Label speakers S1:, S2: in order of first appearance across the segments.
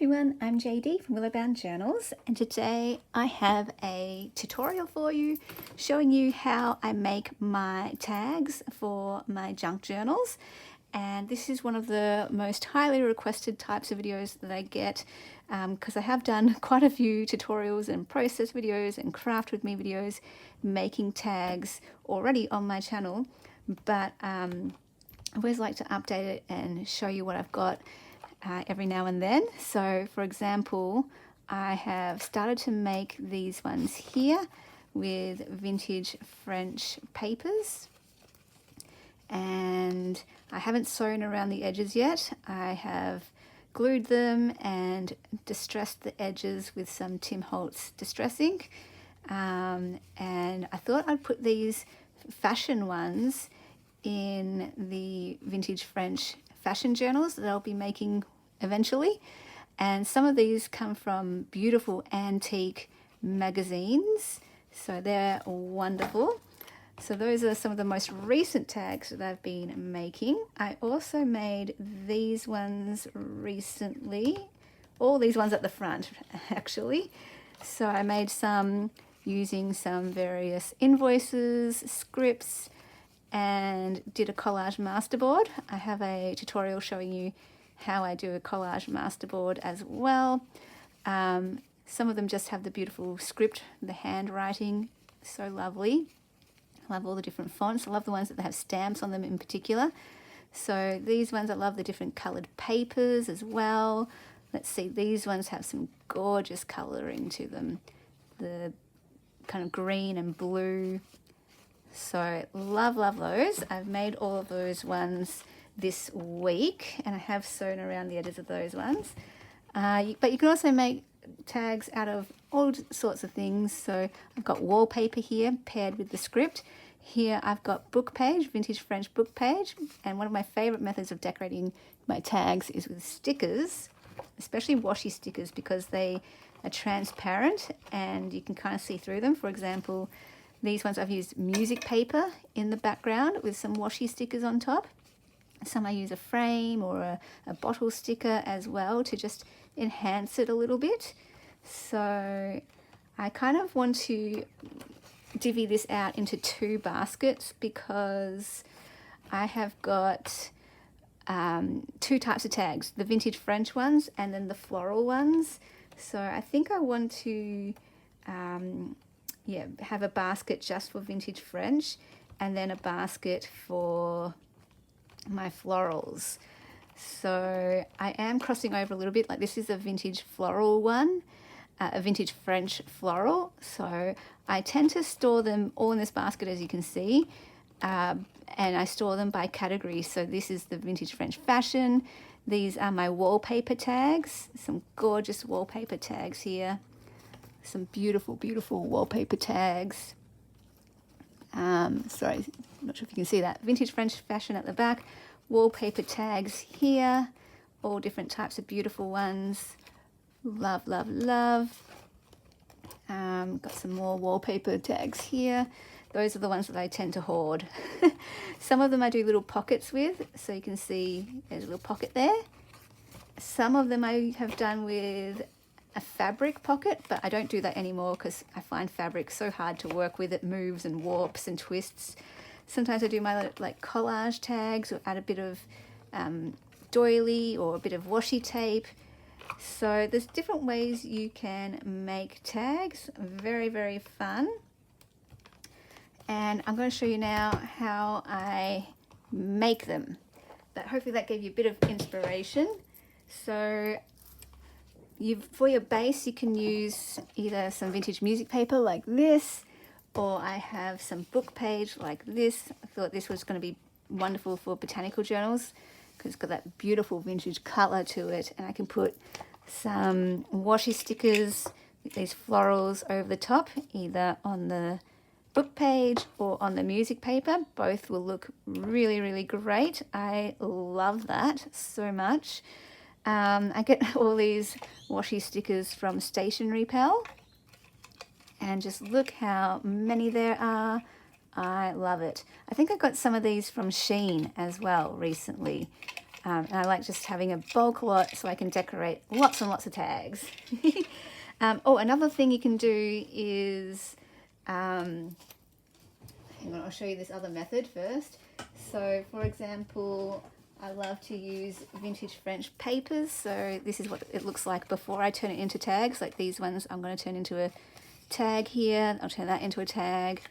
S1: everyone, I'm JD from Willowbound Journals, and today I have a tutorial for you showing you how I make my tags for my junk journals. And this is one of the most highly requested types of videos that I get because I have done quite a few tutorials and process videos and craft with me videos making tags already on my channel, but I always like to update it and show you what I've got every now and then. So for example, I have started to make these ones here with vintage French papers, and I haven't sewn around the edges yet. I have glued them and distressed the edges with some Tim Holtz distress ink, and I thought I'd put these fashion ones in the vintage French fashion journals that I'll be making eventually. And some of these come from beautiful antique magazines, so they're wonderful. So those are some of the most recent tags that I've been making. I also made these ones recently, all these ones at the front actually. So I made some using some various invoices, scripts, and did a collage masterboard. I have a tutorial showing you how I do a collage masterboard as well. Some of them just have the beautiful script, the handwriting, so lovely. I love all the different fonts. I love the ones that have stamps on them in particular. So these ones, I love the different colored papers as well. Let's see, these ones have some gorgeous coloring to them. The kind of green and blue. So love those. I've made all of those ones this week, and I have sewn around the edges of those ones. But you can also make tags out of all sorts of things. So I've got wallpaper here paired with the script. Here I've got book page, vintage French book page, and one of my favorite methods of decorating my tags is with stickers, especially washi stickers, because they are transparent and you can kind of see through them. For example, these ones I've used music paper in the background with some washi stickers on top. Some I use a frame or a bottle sticker as well to just enhance it a little bit. So I kind of want to divvy this out into two baskets because I have got two types of tags, the vintage French ones and then the floral ones. So I think I want to have a basket just for vintage French and then a basket for my florals. So I am crossing over a little bit, like this is a vintage floral one, a vintage French floral. So I tend to store them all in this basket, as you can see, and I store them by category. So this is the vintage French fashion. These are my wallpaper tags, some gorgeous wallpaper tags here. Some beautiful wallpaper tags. Sorry, I'm not sure if you can see that. Vintage French fashion at the back, wallpaper tags here, all different types of beautiful ones. Love. Got some more wallpaper tags here. Those are the ones that I tend to hoard. Some of them I do little pockets with, so you can see there's a little pocket there. Some of them I have done with a fabric pocket, but I don't do that anymore because I find fabric so hard to work with. It moves and warps and twists. Sometimes I do my like collage tags or add a bit of doily or a bit of washi tape. So there's different ways you can make tags. Very fun. And I'm going to show you now how I make them. But hopefully that gave you a bit of inspiration. So for your base, you can use either some vintage music paper like this, or I have some book page like this. I thought this was going to be wonderful for botanical journals because it's got that beautiful vintage color to it. And I can put some washi stickers with these florals over the top, either on the book page or on the music paper. Both will look really great. I love that so much. I get all these washi stickers from Stationery Pal, and just look how many there are. I love it. I think I got some of these from Shein as well recently. And I like just having a bulk lot so I can decorate lots and lots of tags. Oh, another thing you can do is, hang on, I'll show you this other method first. So for example, I love to use vintage French papers. So this is what it looks like before I turn it into tags. Like these ones I'm going to turn into a tag here. I'll turn that into a tag.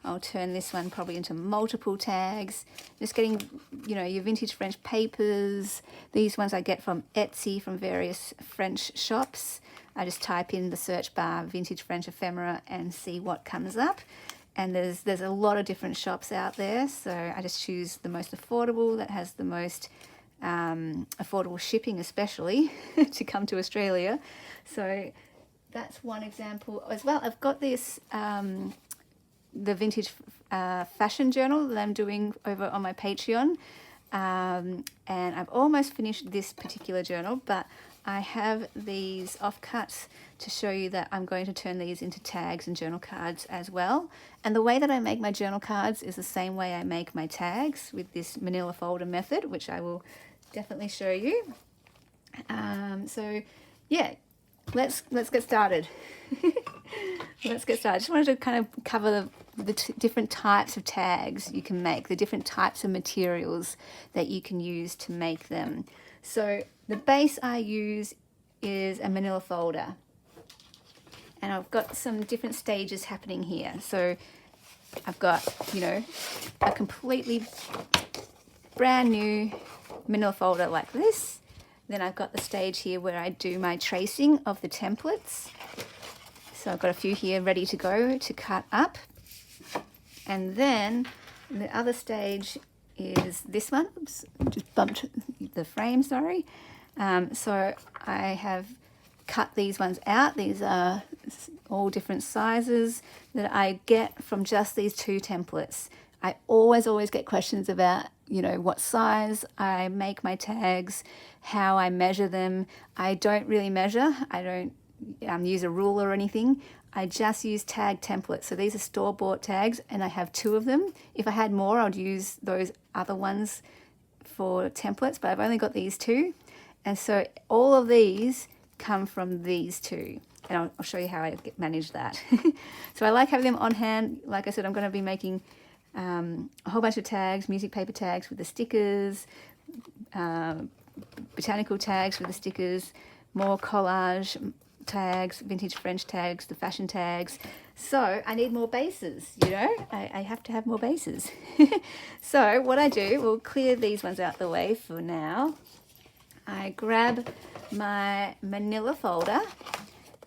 S1: I'll turn this one probably into multiple tags. Just getting, you know, your vintage French papers. These ones I get from Etsy, from various French shops. I just type in the search bar vintage French ephemera and see what comes up. And there's a lot of different shops out there. So I just choose the most affordable, that has the most affordable shipping, especially to come to Australia. So that's one example as well. I've got this the vintage fashion journal that I'm doing over on my Patreon, and I've almost finished this particular journal, but I have these offcuts to show you that I'm going to turn these into tags and journal cards as well. And the way that I make my journal cards is the same way I make my tags, with this manila folder method, which I will definitely show you. So yeah, let's get started. Let's get started. I just wanted to kind of cover the different types of tags you can make, the different types of materials that you can use to make them. So the base I use is a manila folder, and I've got some different stages happening here. So I've got, you know, a completely brand new manila folder like this. Then I've got the stage here where I do my tracing of the templates. So I've got a few here ready to go to cut up. And then the other stage is this one. Oops, just bumped the frame, sorry. So I have cut these ones out. These are all different sizes that I get from just these two templates. I always get questions about, you know, what size I make my tags, how I measure them. I don't really measure. I don't use a ruler or anything. I just use tag templates. So these are store-bought tags, and I have 2 of them. If I had more, I'd use those other ones for templates, but I've only got these 2. And so all of these come from these 2. And I'll show you how I manage that. So I like having them on hand. Like I said, I'm going to be making a whole bunch of tags, music paper tags with the stickers, botanical tags with the stickers, more collage tags, vintage French tags, the fashion tags. So I need more bases, you know, I have to have more bases. So what I do, we'll clear these ones out the way for now. I grab my manila folder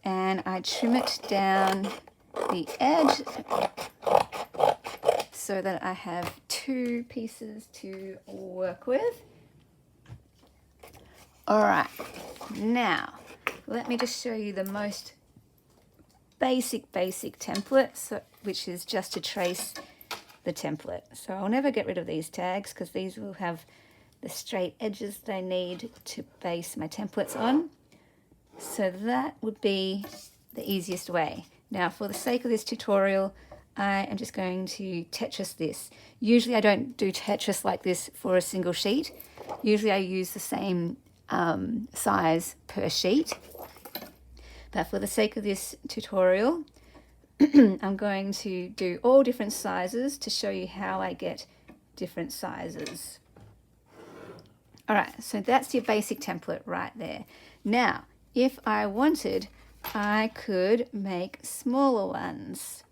S1: and I trim it down the edge so that I have 2 pieces to work with. All right, now let me just show you the most basic template, so, which is just to trace the template. So I'll never get rid of these tags because these will have the straight edges that I need to base my templates on. So that would be the easiest way. Now, for the sake of this tutorial, I am just going to Tetris this. Usually I don't do Tetris like this for a single sheet. Usually I use the same size per sheet. But for the sake of this tutorial, I'm going to do all different sizes to show you how I get different sizes. All right, so that's your basic template right there. Now, if I wanted, I could make smaller ones.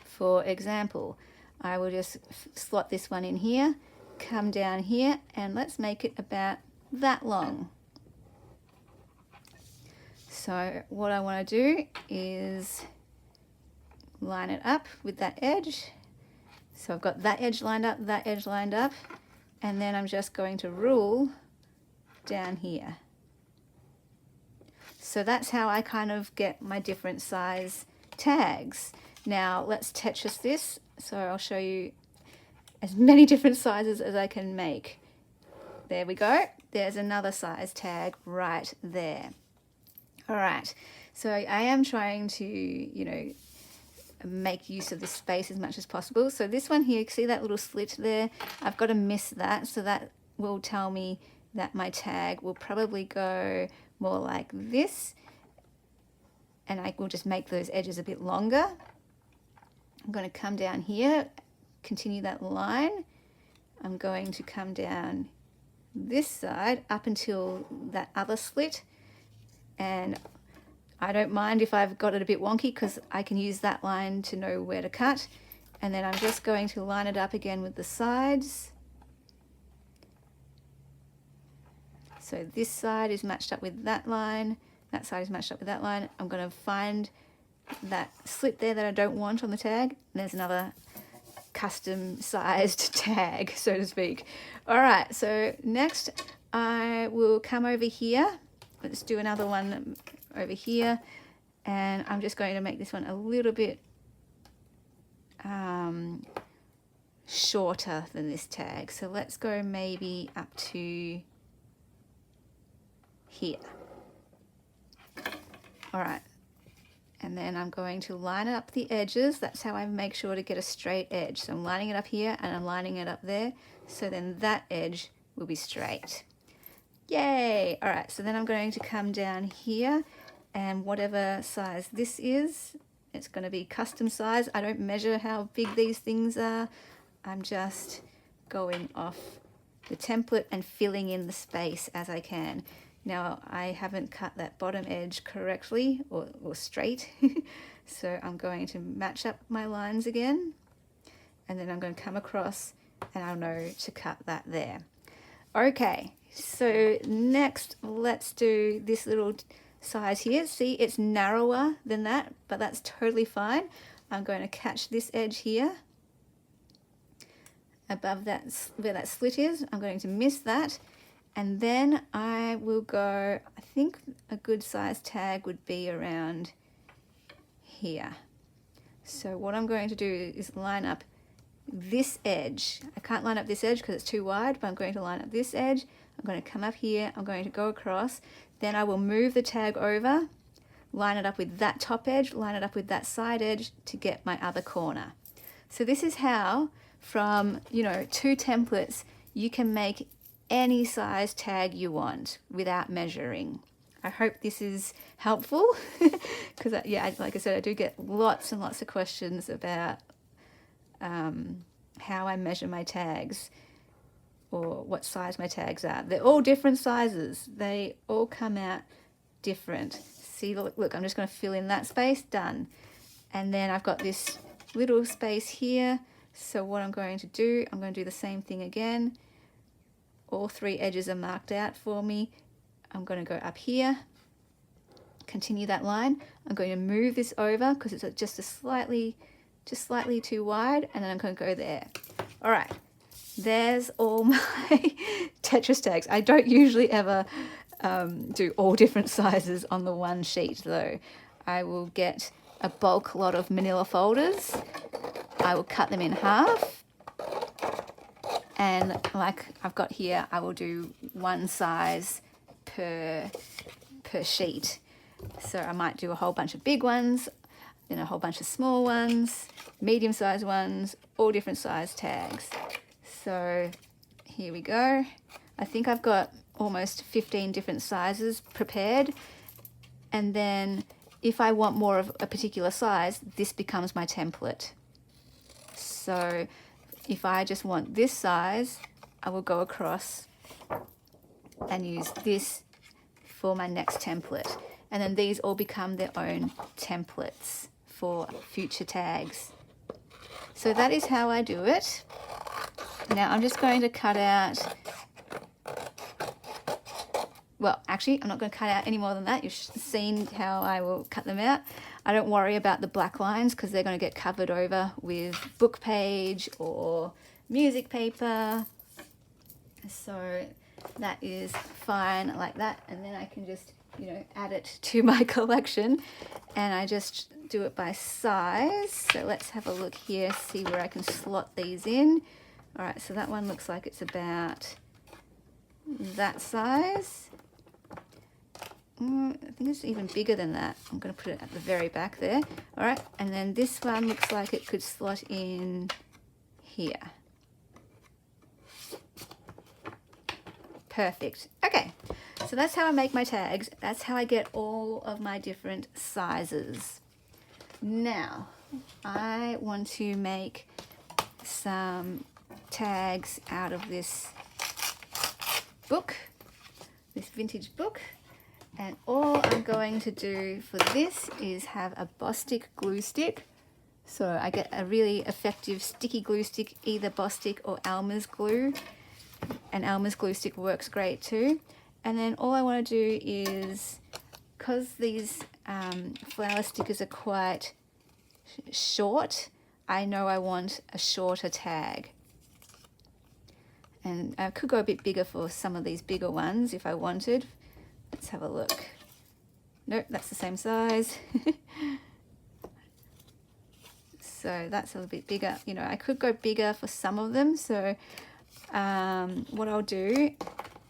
S1: For example, I will just slot this one in here, come down here, and let's make it about that long. So what I want to do is line it up with that edge. So I've got that edge lined up, that edge lined up, and then I'm just going to rule down here. So that's how I kind of get my different size tags. Now let's Tetris this. So I'll show you as many different sizes as I can make. There we go. There's another size tag right there. All right, so I am trying to, you know, make use of this space as much as possible. So this one here, see that little slit there? I've got to miss that, so that will tell me that my tag will probably go more like this, and I will just make those edges a bit longer. I'm going to come down here, continue that line. I'm going to come down this side up until that other slit, and I don't mind if I've got it a bit wonky because I can use that line to know where to cut. And then I'm just going to line it up again with the sides. So this side is matched up with that line, that side is matched up with that line. I'm going to find that slit there that I don't want on the tag, and there's another custom sized tag, so to speak. All right, so next I will come over here. Let's do another one over here, and I'm just going to make this one a little bit shorter than this tag. So let's go maybe up to here. All right, and then I'm going to line up the edges. That's how I make sure to get a straight edge. So I'm lining it up here and I'm lining it up there, so then that edge will be straight. Yay! All right, so then I'm going to come down here, and whatever size this is, it's going to be custom size. I don't measure how big these things are. I'm just going off the template and filling in the space as I can. Now, I haven't cut that bottom edge correctly or straight, so I'm going to match up my lines again, and then I'm going to come across and I'll know to cut that there. Okay, so next let's do this little size here. See, it's narrower than that, but that's totally fine. I'm going to catch this edge here above that, where that slit is. I'm going to miss that, and then I will go, I think a good size tag would be around here. So what I'm going to do is line up this edge. I can't line up this edge because it's too wide, but I'm going to line up this edge. I'm going to come up here, I'm going to go across, then I will move the tag over, line it up with that top edge, line it up with that side edge to get my other corner. So this is how, from, you know, 2 templates, you can make any size tag you want without measuring. I hope this is helpful because yeah, like I said, I do get lots and lots of questions about how I measure my tags or what size my tags are. They're all different sizes. They all come out different. See, look, I'm just going to fill in that space, done. And then I've got this little space here. So what I'm going to do, I'm going to do the same thing again. All 3 edges are marked out for me. I'm going to go up here, continue that line. I'm going to move this over because it's just slightly too wide, and then I'm going to go there. All right, there's all my Tetris tags. I don't usually ever do all different sizes on the one sheet though. I will get a bulk lot of manila folders. I will cut them in half, and like I've got here, I will do one size per sheet. So I might do a whole bunch of big ones, then a whole bunch of small ones, medium-sized ones, all different size tags. So here we go. I think I've got almost 15 different sizes prepared, and then if I want more of a particular size, this becomes my template. So if I just want this size, I will go across and use this for my next template. And then these all become their own templates for future tags. So that is how I do it. Now I'm just going to cut out, well, actually, I'm not going to cut out any more than that. You've seen how I will cut them out. I don't worry about the black lines because they're going to get covered over with book page or music paper. So that is fine like that. And then I can just, you know, add it to my collection, and I just do it by size. So let's have a look here, see where I can slot these in. All right, so that one looks like it's about that size. I think it's even bigger than that. I'm going to put it at the very back there. All right, and then this one looks like it could slot in here. Perfect. Okay, so that's how I make my tags. That's how I get all of my different sizes. Now, I want to make some tags out of this book, this vintage book. And all I'm going to do for this is have a Bostik glue stick. So I get a really effective sticky glue stick, either Bostik or Alma's glue. And Alma's glue stick works great too. And then all I want to do is, because these flower stickers are quite short, I know I want a shorter tag. And I could go a bit bigger for some of these bigger ones if I wanted. Let's have a look. Nope, that's the same size. So that's a little bit bigger. You know, I could go bigger for some of them. So what I'll do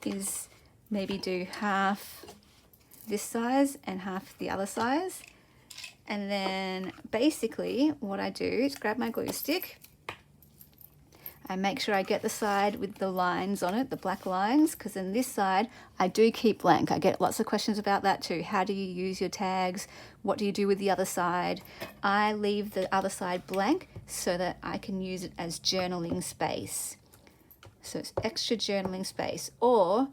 S1: is maybe do half this size and half the other size. And then basically what I do is grab my glue stick. I make sure I get the side with the lines on it, the black lines, because in this side I do keep blank. I get lots of questions about that too. How do you use your tags? What do you do with the other side? I leave the other side blank so that I can use it as journaling space. So it's extra journaling space, or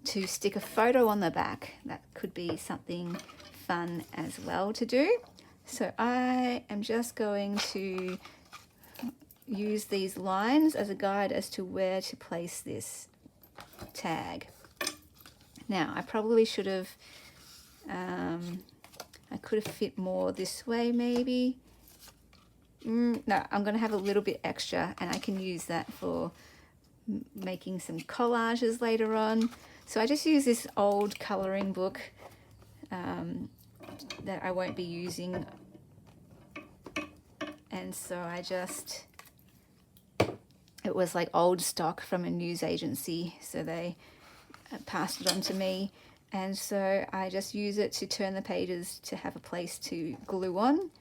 S1: to stick a photo on the back. That could be something fun as well to do. So I am just going to use these lines as a guide as to where to place this tag. Now I probably should have, I could have fit more this way maybe. No, I'm going to have a little bit extra, and I can use that for making some collages later on. So I just use this old colouring book that I won't be using, and so I just, it was like old stock from a news agency, so they passed it on to me, and so I just use it to turn the pages to have a place to glue on.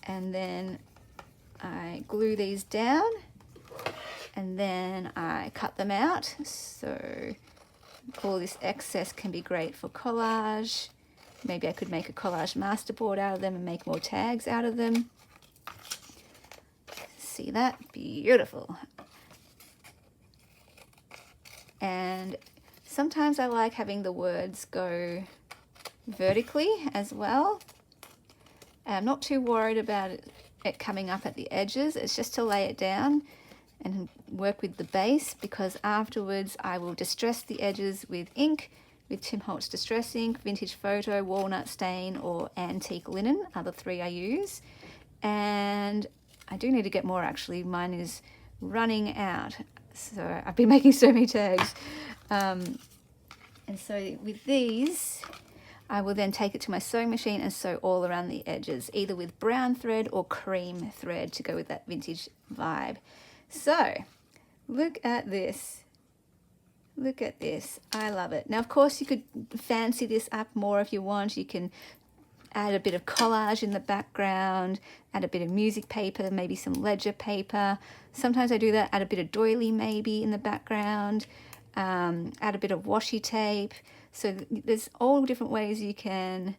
S1: And then I glue these down, and then I cut them out, so all this excess can be great for collage. Maybe I could make a collage masterboard out of them and make more tags out of them. See that? Beautiful. And sometimes I like having the words go vertically as well. I'm not too worried about it coming up at the edges. It's just to lay it down and work with the base, because afterwards I will distress the edges with ink, with Tim Holtz Distress Ink, Vintage Photo, Walnut Stain, or Antique Linen are the three I use. And I do need to get more actually. Mine is running out. So I've been making so many tags. And so with these, I will then take it to my sewing machine and sew all around the edges, either with brown thread or cream thread to go with that vintage vibe. So look at this. Look at this. I love it. Now, of course, you could fancy this up more if you want. You can add a bit of collage in the background, add a bit of music paper, maybe some ledger paper. Sometimes I do that, add a bit of doily maybe in the background, add a bit of washi tape. So there's all different ways you can,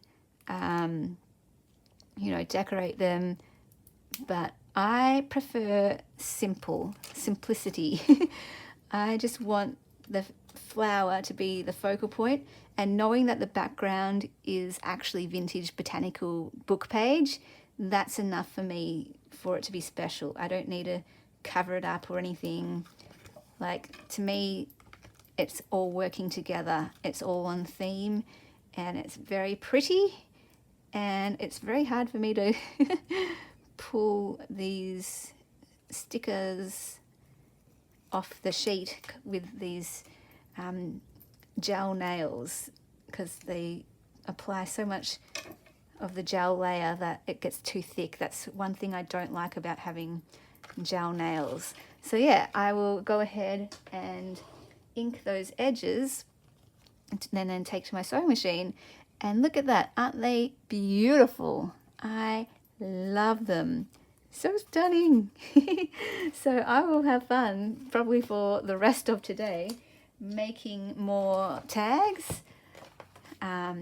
S1: you know, decorate them. But I prefer simplicity. I just want the flower to be the focal point, and knowing that the background is actually vintage botanical book page, that's enough for me for it to be special. I don't need to cover it up or anything. Like, to me, it's all working together. It's all on theme, and it's very pretty, and it's very hard for me to pull these stickers off the sheet with these gel nails, because they apply so much of the gel layer that it gets too thick. That's one thing I don't like about having gel nails. So yeah, I will go ahead and ink those edges and then take to my sewing machine, and look at that. Aren't they beautiful? I love them. So stunning. So I will have fun probably for the rest of today making more tags,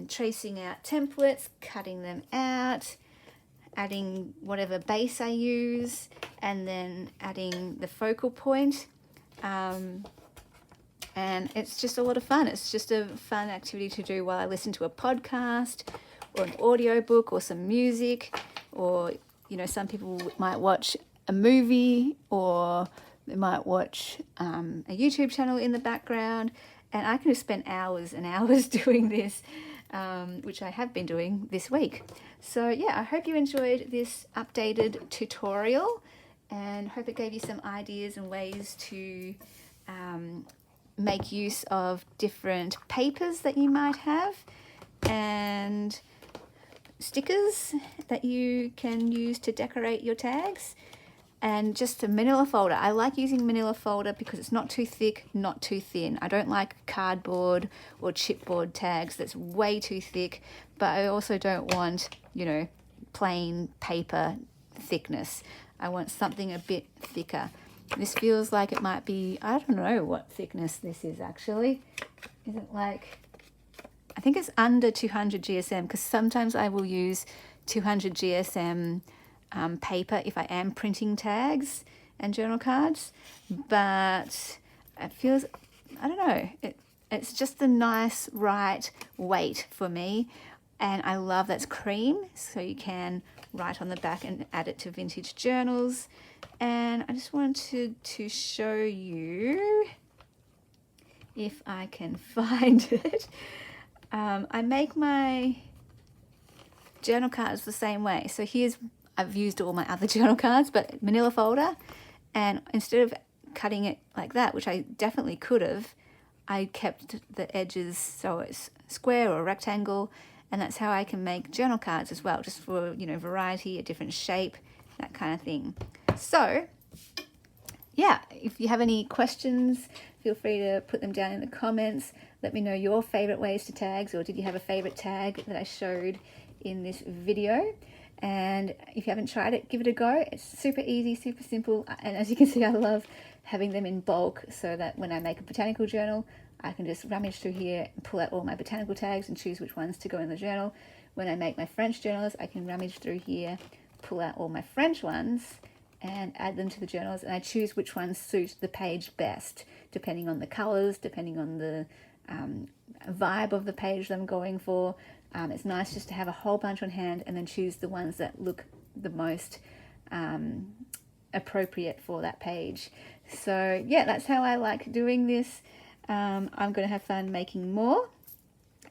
S1: tracing out templates, cutting them out, adding whatever base I use, and then adding the focal point. And it's just a lot of fun. It's just a fun activity to do while I listen to a podcast or an audiobook or some music, or, you know, some people might watch a movie, or they might watch a YouTube channel in the background. And I can just spend hours and hours doing this, which I have been doing this week. So yeah, I hope you enjoyed this updated tutorial, and hope it gave you some ideas and ways to make use of different papers that you might have, and stickers that you can use to decorate your tags. And just a manila folder. I like using manila folder because it's not too thick, not too thin. I don't like cardboard or chipboard tags that's way too thick, but I also don't want, you know, plain paper thickness. I want something a bit thicker. This feels like it might be, I don't know what thickness this is actually. Is it like, I think it's under 200 GSM, because sometimes I will use 200 GSM paper if I am printing tags and journal cards, but it feels, I don't know, it's just the nice right weight for me. And I love that's cream, so you can write on the back and add it to vintage journals. And I just wanted to show you, if I can find it. I make my journal cards the same way. So here's, I've used all my other journal cards, but manila folder, and instead of cutting it like that, which I definitely could have, I kept the edges so it's square or rectangle, and that's how I can make journal cards as well, just for, you know, variety, a different shape, that kind of thing. So yeah, if you have any questions, feel free to put them down in the comments. Let me know your favorite ways to tags, or did you have a favorite tag that I showed in this video? And if you haven't tried it, give it a go. It's super easy, super simple, and as you can see, I love having them in bulk, so that when I make a botanical journal, I can just rummage through here and pull out all my botanical tags and choose which ones to go in the journal. When I make my French journals, I can rummage through here, pull out all my French ones and add them to the journals, and I choose which ones suit the page best, depending on the colors, depending on the vibe of the page that I'm going for. It's nice just to have a whole bunch on hand and then choose the ones that look the most appropriate for that page. So yeah, that's how I like doing this. I'm going to have fun making more,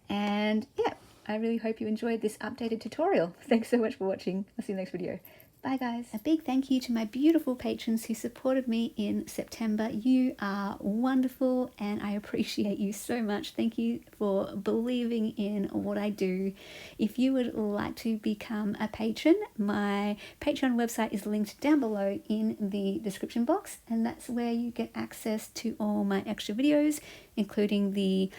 S1: and yeah, I really hope you enjoyed this updated tutorial. Thanks so much for watching. I'll see you next video. Bye guys. A big thank you to my beautiful patrons who supported me in September. You are wonderful and I appreciate you so much. Thank you for believing in what I do. If you would like to become a patron, my Patreon website is linked down below in the description box, and that's where you get access to all my extra videos, including the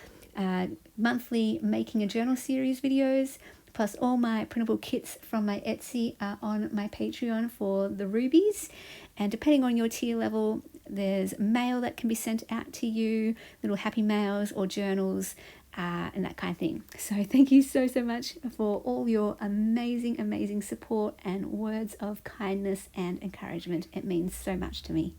S1: monthly Making a Journal series videos, plus all my printable kits from my Etsy are on my Patreon for the rubies. And depending on your tier level, there's mail that can be sent out to you, little happy mails or journals, and that kind of thing. So thank you so much for all your amazing support and words of kindness and encouragement. It means so much to me.